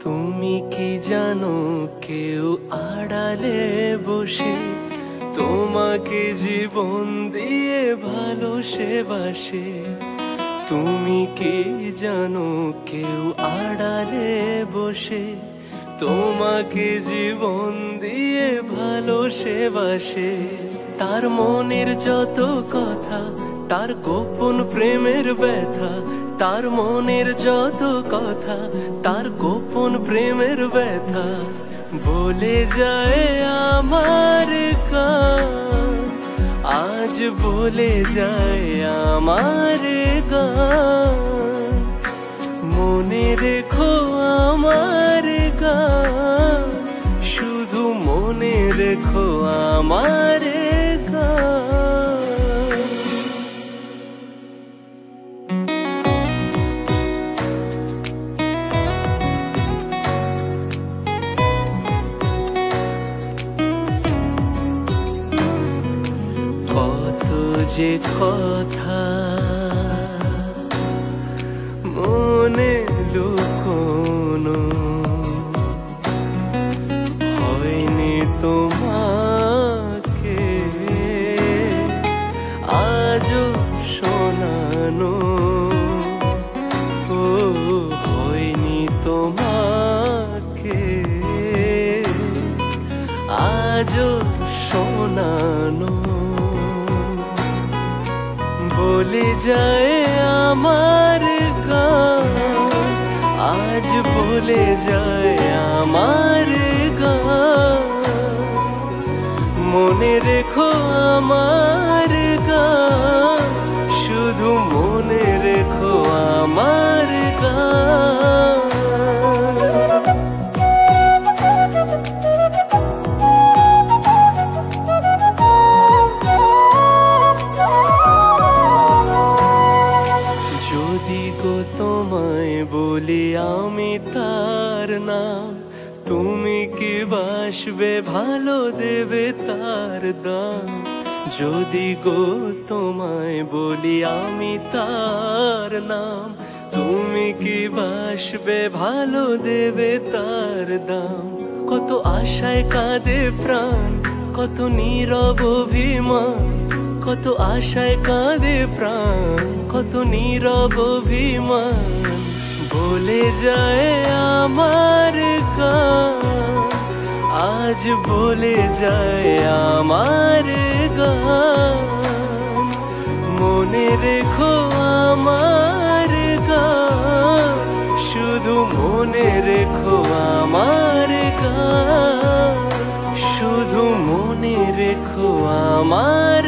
তুমি কি জানো কেউ আড়ালে বসে তোমাকে জীবন দিয়ে ভালোবাসে। তুমি কি জানো কেউ আড়ালে বসে তোমাকে জীবন দিয়ে ভালোবাসে। তার মনের যত কথা, তার গোপন প্রেমের ব্যথা, তার মনের যত কথা, তার গোপন প্রেমের ব্যথা বলে যায় আমার গান। আজ বলে যায় আমার গান। মনে রেখো আমার গান, শুধু মনে রেখো আমার গান। কত যে কথা মনে লুকোনো, হয়নি তোমাকে আজও শোনানো। ও হয়নি তোমাকে আজও শোনানো। বলে যায় আমার গান, আজ বলে যায় আমার গান। মনে রেখো আমার গান, শুধু মনে রেখো আমার গান। যদি গো তোমায় বলি আমি তার নাম, তুমি কি বাসবে ভালো দেবে তার দাম। যদি গো তোমায় বলি আমি তার নাম, তুমি কি বাসবে ভালো দেবে তার দাম। কত আশায় কাঁদে প্রাণ, কত নীরব অভিমান, কত আশায় কাঁদে প্রাণ, কত নীরব অভিমান বলে যায় আমার গান। আজ বলে যায় আমার গান। মনে রেখো আমার গান, শুধু মনে রেখো আমার গান। শুধু মনে রেখো আমার